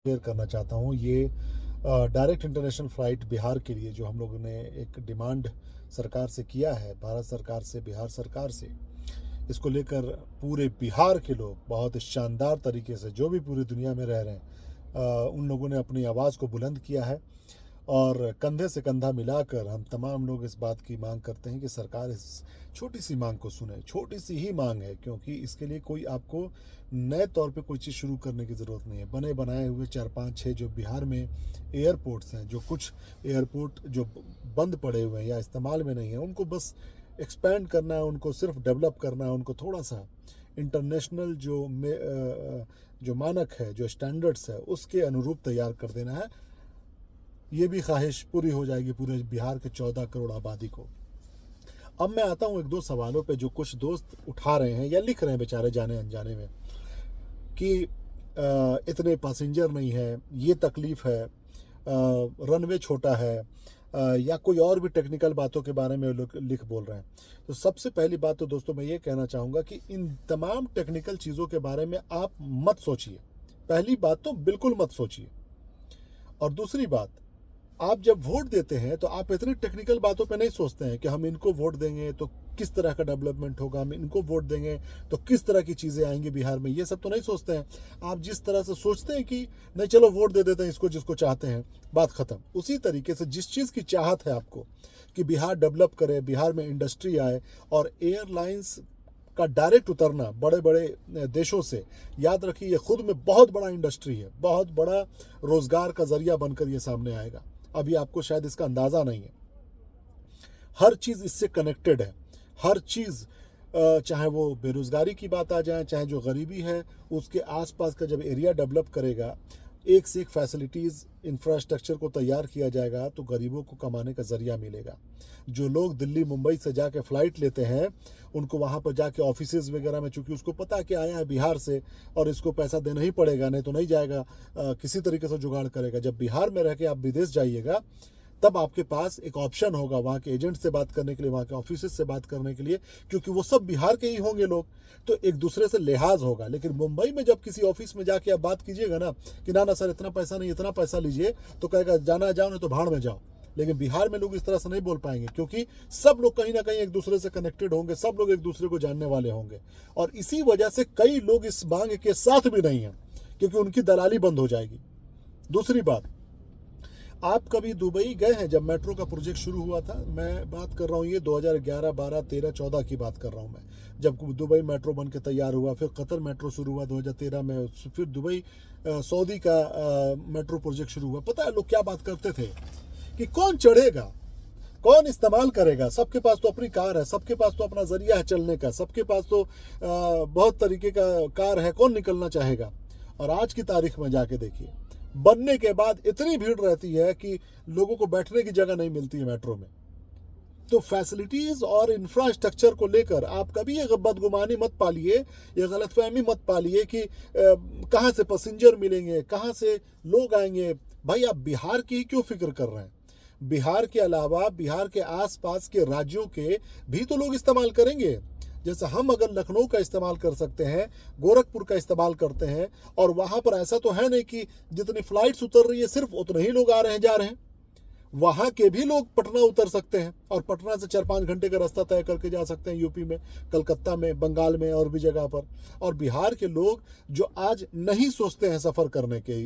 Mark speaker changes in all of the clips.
Speaker 1: Share करना चाहता हूँ। ये डायरेक्ट इंटरनेशनल फ़्लाइट बिहार के लिए जो हम लोगों ने एक डिमांड सरकार से किया है, भारत सरकार से, बिहार सरकार से, इसको लेकर पूरे बिहार के लोग बहुत शानदार तरीके से, जो भी पूरी दुनिया में रह रहे हैं, उन लोगों ने अपनी आवाज़ को बुलंद किया है और कंधे से कंधा मिलाकर हम तमाम लोग इस बात की मांग करते हैं कि सरकार इस छोटी सी मांग को सुने। छोटी सी ही मांग है, क्योंकि इसके लिए कोई आपको नए तौर पे कोई चीज़ शुरू करने की ज़रूरत नहीं है। बने बनाए हुए 4, 5, 6 जो बिहार में एयरपोर्ट्स हैं, जो कुछ एयरपोर्ट जो बंद पड़े हुए हैं या इस्तेमाल में नहीं है, उनको बस एक्सपैंड करना है, उनको सिर्फ डेवलप करना है, उनको थोड़ा सा इंटरनेशनल जो मानक है, जो स्टैंडर्ड्स है, उसके अनुरूप तैयार कर देना है। ये भी ख्वाहिश पूरी हो जाएगी पूरे बिहार के 14 करोड़ आबादी को। अब मैं आता हूँ एक दो सवालों पे जो कुछ दोस्त उठा रहे हैं या लिख रहे हैं बेचारे जाने अनजाने में, कि इतने पैसेंजर नहीं है, ये तकलीफ़ है, रनवे छोटा है, या कोई और भी टेक्निकल बातों के बारे में लोग लिख बोल रहे हैं। तो सबसे पहली बात तो दोस्तों मैं ये कहना चाहूँगा कि इन तमाम टेक्निकल चीज़ों के बारे में आप मत सोचिए। पहली बात तो बिल्कुल मत सोचिए। और दूसरी बात, आप जब वोट देते हैं तो आप इतनी टेक्निकल बातों पे नहीं सोचते हैं कि हम इनको वोट देंगे तो किस तरह का डेवलपमेंट होगा, हम इनको वोट देंगे तो किस तरह की चीज़ें आएंगी बिहार में, ये सब तो नहीं सोचते हैं। आप जिस तरह से सोचते हैं कि नहीं चलो वोट दे देते हैं इसको जिसको चाहते हैं, बात ख़त्म। उसी तरीके से जिस चीज़ की चाहत है आपको कि बिहार डेवलप करे, बिहार में इंडस्ट्री आए और एयरलाइंस का डायरेक्ट उतरना बड़े बड़े देशों से, याद रखिए ये खुद में बहुत बड़ा इंडस्ट्री है, बहुत बड़ा रोज़गार का ज़रिया बनकर ये सामने आएगा। अभी आपको शायद इसका अंदाज़ा नहीं है। हर चीज़ इससे कनेक्टेड है। हर चीज़, चाहे वो बेरोज़गारी की बात आ जाए, चाहे जो गरीबी है, उसके आसपास का जब एरिया डेवलप करेगा, एक से एक फैसिलिटीज़, इंफ्रास्ट्रक्चर को तैयार किया जाएगा, तो गरीबों को कमाने का ज़रिया मिलेगा। जो लोग दिल्ली मुंबई से जाके फ़्लाइट लेते हैं, उनको वहाँ पर जाके ऑफिसेज़ वगैरह में, चूँकि उसको पता है कि आया है बिहार से और इसको पैसा देना ही पड़ेगा, नहीं तो नहीं जाएगा, किसी तरीके से जुगाड़ करेगा। जब बिहार में रह के आप विदेश जाइएगा, तब आपके पास एक ऑप्शन होगा वहाँ के एजेंट से बात करने के लिए, वहाँ के ऑफिस से बात करने के लिए, क्योंकि वो सब बिहार के ही होंगे लोग, तो एक दूसरे से लिहाज होगा। लेकिन मुंबई में जब किसी ऑफिस में जाके आप बात कीजिएगा ना कि ना सर इतना पैसा नहीं, इतना पैसा लीजिए, तो कहेगा जाना जाओ नहीं तो भाड़ में जाओ। लेकिन बिहार में लोग इस तरह से नहीं बोल पाएंगे, क्योंकि सब लोग कहीं ना कहीं एक दूसरे से कनेक्टेड होंगे, सब लोग एक दूसरे को जानने वाले होंगे। और इसी वजह से कई लोग इस मांग के साथ भी नहीं हैं, क्योंकि उनकी दलाली बंद हो जाएगी। दूसरी बात, आप कभी दुबई गए हैं? जब मेट्रो का प्रोजेक्ट शुरू हुआ था, मैं बात कर रहा हूँ ये 2011, 12, 13, 14 की बात कर रहा हूँ मैं, जब दुबई मेट्रो बन के तैयार हुआ, फिर कतर मेट्रो शुरू हुआ 2013 में, फिर दुबई सऊदी का मेट्रो प्रोजेक्ट शुरू हुआ। पता है लोग क्या बात करते थे कि कौन चढ़ेगा, कौन इस्तेमाल करेगा, सबके पास तो अपनी कार है, सबके पास तो अपना जरिया है चलने का, सबके पास तो बहुत तरीके का कार है, कौन निकलना चाहेगा। और आज की तारीख में जाके देखिए, बनने के बाद इतनी भीड़ रहती है कि लोगों को बैठने की जगह नहीं मिलती है मेट्रो में। तो फैसिलिटीज़ और इंफ्रास्ट्रक्चर को लेकर आप कभी ये बदगुमानी मत पालिए, ये गलतफहमी मत पालिए कि कहाँ से पैसेंजर मिलेंगे, कहाँ से लोग आएंगे। भाई आप बिहार की ही क्यों फिक्र कर रहे हैं? बिहार के अलावा बिहार के आसपास के राज्यों के भी तो लोग इस्तेमाल करेंगे। जैसे हम अगर लखनऊ का इस्तेमाल कर सकते हैं, गोरखपुर का इस्तेमाल करते हैं, और वहाँ पर ऐसा तो है नहीं कि जितनी फ़्लाइट्स उतर रही है सिर्फ उतने ही लोग आ रहे हैं जा रहे हैं। वहाँ के भी लोग पटना उतर सकते हैं और पटना से 4-5 घंटे का रास्ता तय करके जा सकते हैं, यूपी में, कलकत्ता में, बंगाल में और भी जगह पर। और बिहार के लोग जो आज नहीं सोचते हैं सफ़र करने के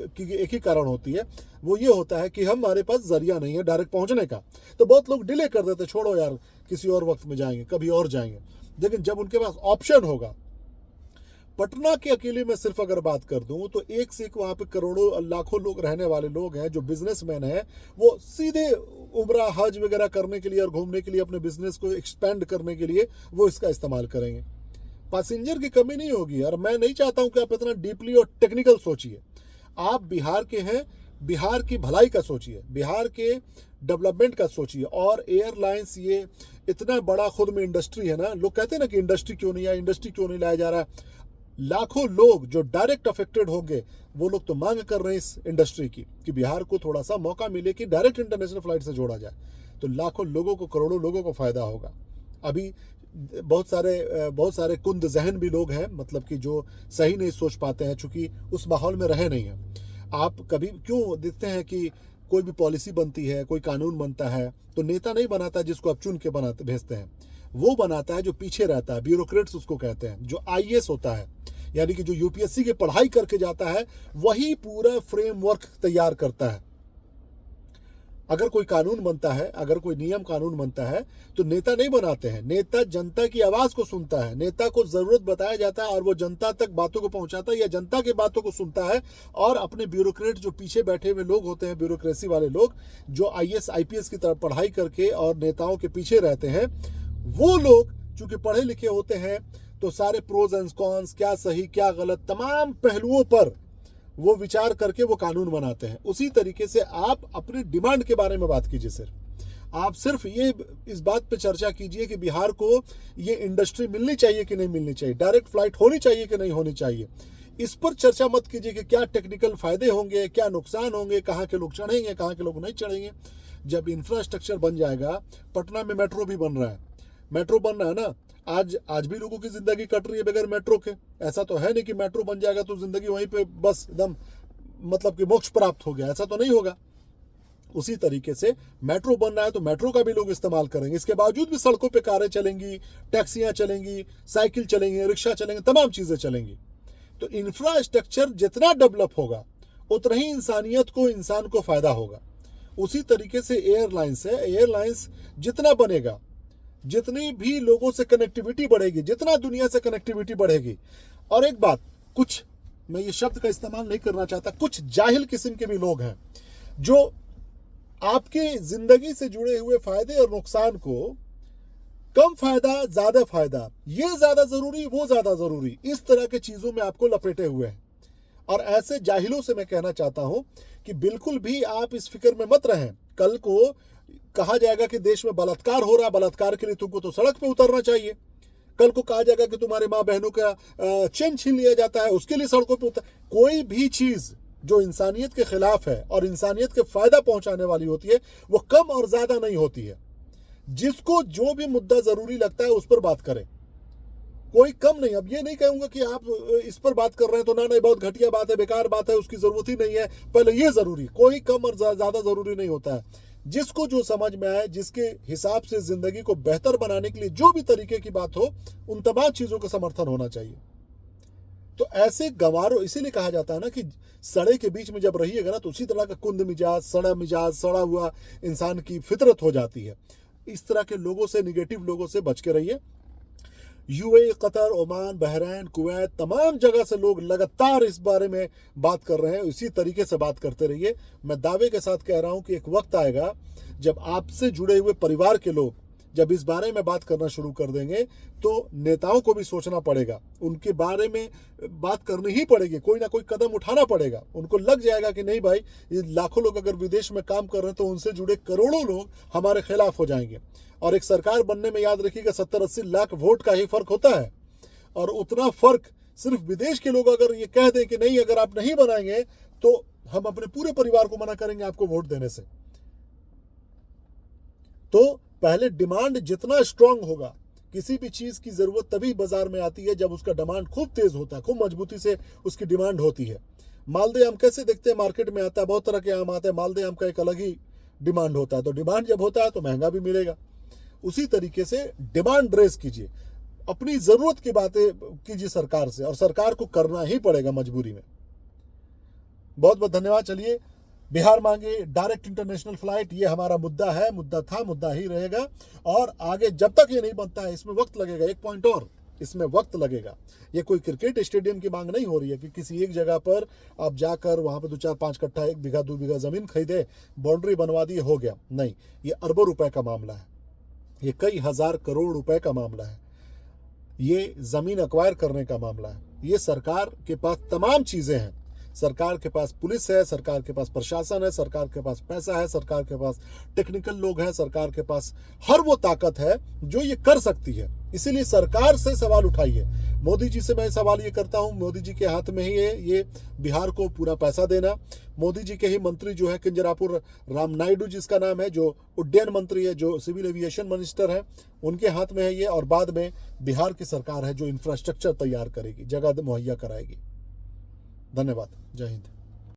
Speaker 1: की एक ही कारण होती है, वो ये होता है कि हमारे पास ज़रिया नहीं है डायरेक्ट पहुँचने का। तो बहुत लोग डिले कर देते, छोड़ो यार किसी और वक्त में जाएंगे, कभी और जाएंगे। लेकिन जब उनके पास ऑप्शन होगा, पटना के अकेले में सिर्फ अगर बात कर दूं तो एक से एक वहाँ पे करोड़ों लाखों लोग रहने वाले लोग हैं, जो बिजनेसमैन हैं, वो सीधे उम्रा हज वगैरह करने के लिए और घूमने के लिए, अपने बिजनेस को एक्सपेंड करने के लिए वो इसका इस्तेमाल करेंगे। पैसेंजर की कमी नहीं होगी। और मैं नहीं चाहता हूँ कि आप इतना डीपली और टेक्निकल सोचिए। आप बिहार के हैं, बिहार की भलाई का सोचिए, बिहार के डेवलपमेंट का सोचिए। और एयरलाइंस ये इतना बड़ा खुद में इंडस्ट्री है ना, लोग कहते हैं ना कि इंडस्ट्री क्यों नहीं आया, इंडस्ट्री क्यों नहीं लाया जा रहा है। लाखों लोग जो डायरेक्ट अफेक्टेड होंगे, वो लोग तो मांग कर रहे हैं इस इंडस्ट्री की कि बिहार को थोड़ा सा मौका मिले कि डायरेक्ट इंटरनेशनल फ्लाइट से जोड़ा जाए, तो लाखों लोगों को, करोड़ों लोगों को फ़ायदा होगा। अभी बहुत सारे कुंद जहन भी लोग हैं, मतलब कि जो सही नहीं सोच पाते हैं, चूंकि उस माहौल में रहे नहीं हैं। आप कभी क्यों देखते हैं कि कोई भी पॉलिसी बनती है, कोई कानून बनता है, तो नेता नहीं बनाता जिसको आप चुन के बनाते भेजते हैं, वो बनाता है जो पीछे रहता है, ब्यूरोक्रेट्स उसको कहते हैं, जो आईएएस होता है, यानी कि जो यूपीएससी की पढ़ाई करके जाता है, वही पूरा फ्रेमवर्क तैयार करता है। अगर कोई कानून बनता है, अगर कोई नियम कानून बनता है, तो नेता नहीं बनाते हैं, नेता जनता की आवाज को सुनता है, नेता को जरूरत बताया जाता है और वो जनता तक बातों को पहुंचाता है या जनता की बातों को सुनता है। और अपने ब्यूरोक्रेट जो पीछे बैठे हुए लोग होते हैं, ब्यूरोक्रेसी वाले लोग जो आईएएस आईपीएस की तरफ पढ़ाई करके और नेताओं के पीछे रहते हैं, वो लोग चूंकि पढ़े लिखे होते हैं, तो सारे प्रोज एंड कॉन्स, क्या सही क्या गलत, तमाम पहलुओं पर वो विचार करके वो कानून बनाते हैं। उसी तरीके से आप अपनी डिमांड के बारे में बात कीजिए। आप सिर्फ ये इस बात पे चर्चा कीजिए कि बिहार को ये इंडस्ट्री मिलनी चाहिए कि नहीं मिलनी चाहिए, डायरेक्ट फ्लाइट होनी चाहिए कि नहीं होनी चाहिए। इस पर चर्चा मत कीजिए कि क्या टेक्निकल फायदे होंगे, क्या नुकसान होंगे, कहाँ के लोग चढ़ेंगे, कहाँ के लोग नहीं चढ़ेंगे। जब इंफ्रास्ट्रक्चर बन जाएगा, पटना में मेट्रो भी बन रहा है, मेट्रो बन रहा है ना, आज भी लोगों की जिंदगी कट रही है बगैर मेट्रो के। ऐसा तो है नहीं कि मेट्रो बन जाएगा तो जिंदगी वहीं पे बस एकदम मतलब कि मोक्ष प्राप्त हो गया, ऐसा तो नहीं होगा। उसी तरीके से मेट्रो बन रहा है तो मेट्रो का भी लोग इस्तेमाल करेंगे। इसके बावजूद भी सड़कों पे कारें चलेंगी, टैक्सियां चलेंगी, साइकिल चलेंगे, रिक्शा चलेंगे, तमाम चीजें चलेंगी। तो इंफ्रास्ट्रक्चर जितना डेवलप होगा उतना ही इंसान को फायदा होगा। उसी तरीके से एयरलाइंस है, एयरलाइंस जितना बनेगा, जितनी भी लोगों से कनेक्टिविटी बढ़ेगी, जितना दुनिया से कनेक्टिविटी बढ़ेगी। और एक बात, कुछ, मैं ये शब्द का इस्तेमाल नहीं करना चाहता, कुछ जाहिल किस्म के भी लोग हैं जो आपके जिंदगी से जुड़े हुए फायदे और नुकसान को कम फायदा ज्यादा फायदा, ये ज्यादा जरूरी वो ज्यादा जरूरी, इस तरह के चीजों में आपको लपेटे हुए हैं। और ऐसे जाहिलों से मैं कहना चाहता हूं कि बिल्कुल भी आप इस फिक्र में मत रहें। कल को कहा जाएगा कि देश में बलात्कार हो रहा, बलात्कार के लिए तुमको तो सड़क पे उतरना चाहिए। कल को कहा जाएगा कि तुम्हारे माँ बहनों का चैन छीन लिया जाता है, उसके लिए सड़कों पे उतर। कोई भी चीज जो इंसानियत के खिलाफ है और इंसानियत के फायदा पहुंचाने वाली होती है, वो कम और ज्यादा नहीं होती है। जिसको जो भी मुद्दा जरूरी लगता है उस पर बात करें, कोई कम नहीं। अब ये नहीं कहूंगा कि आप इस पर बात कर रहे हैं तो ना, नहीं बहुत घटिया बात है, बेकार बात है, उसकी जरूरत ही नहीं है, पहले ये जरूरी। कोई कम और ज्यादा जरूरी नहीं होता है। जिसको जो समझ में आए, जिसके हिसाब से जिंदगी को बेहतर बनाने के लिए जो भी तरीके की बात हो, उन तमाम चीजों का समर्थन होना चाहिए। तो ऐसे गंवारों, इसीलिए कहा जाता है ना कि सड़े के बीच में जब रहिएगा ना, तो उसी तरह का कुंद मिजाज, सड़ा हुआ इंसान की फितरत हो जाती है। इस तरह के लोगों से, निगेटिव लोगों से बच के रहिए। UAE, Qatar, Oman, Bahrain, Kuwait, तमाम जगह से लोग लगातार इस बारे में बात कर रहे हैं। इसी तरीके से बात करते रहिए। मैं दावे के साथ कह रहा हूं कि एक वक्त आएगा जब आपसे जुड़े हुए परिवार के लोग जब इस बारे में बात करना शुरू कर देंगे, तो नेताओं को भी सोचना पड़ेगा, उनके बारे में बात करनी ही पड़ेगी, कोई ना कोई कदम उठाना पड़ेगा। उनको लग जाएगा कि नहीं भाई, ये लाखों लोग अगर विदेश में काम कर रहे हैं तो उनसे जुड़े करोड़ों लोग हमारे खिलाफ हो जाएंगे। और एक सरकार बनने में याद रखिएगा 70-80 लाख वोट का ही फर्क होता है। और उतना फर्क सिर्फ विदेश के लोग अगर ये कह दें कि नहीं, अगर आप नहीं बनाएंगे तो हम अपने पूरे परिवार को मना करेंगे आपको वोट देने से। तो पहले डिमांड जितना स्ट्रांग होगा, किसी भी चीज की जरूरत तभी बाजार में आती है जब उसका डिमांड खूब तेज होता है, खूब मजबूती से उसकी डिमांड होती है। मालदह आम कैसे देखते हैं, मार्केट में आता है, बहुत तरह के आम आते हैं, मालदह आम का एक अलग ही डिमांड होता है। तो डिमांड जब होता है तो महंगा भी मिलेगा। उसी तरीके से डिमांड रेस कीजिए, अपनी जरूरत की बातें कीजिए सरकार से, और सरकार को करना ही पड़ेगा मजबूरी में। बहुत बहुत धन्यवाद। चलिए, बिहार मांगे डायरेक्ट इंटरनेशनल फ्लाइट, ये हमारा मुद्दा है, मुद्दा था, मुद्दा ही रहेगा। और आगे जब तक ये नहीं बनता है, इसमें वक्त लगेगा। एक पॉइंट और, इसमें वक्त लगेगा। ये कोई क्रिकेट स्टेडियम की मांग नहीं हो रही है कि किसी एक जगह पर आप जाकर वहां पर 2-4-5 कट्ठा, 1 बीघा 2 बीघा जमीन खरीदे, बाउंड्री बनवा दी, हो गया। नहीं, ये अरबों रुपए का मामला है, ये कई हजार करोड़ रुपए का मामला है, ये जमीन एक्वायर करने का मामला है। ये सरकार के पास तमाम चीजें हैं, सरकार के पास पुलिस है, सरकार के पास प्रशासन है, सरकार के पास पैसा है, सरकार के पास टेक्निकल लोग हैं, सरकार के पास हर वो ताकत है जो ये कर सकती है। इसीलिए सरकार से सवाल उठाइए। मोदी जी से मैं सवाल ये करता हूं, मोदी जी के हाथ में ही है ये बिहार को पूरा पैसा देना। मोदी जी के ही मंत्री जो है किंजरापुर राम नायडू जिसका नाम है, जो उड्डयन मंत्री है, जो सिविल एविएशन मिनिस्टर है, उनके हाथ में है ये। और बाद में बिहार की सरकार है जो इंफ्रास्ट्रक्चर तैयार करेगी, जगह मुहैया कराएगी। धन्यवाद। जय हिंद।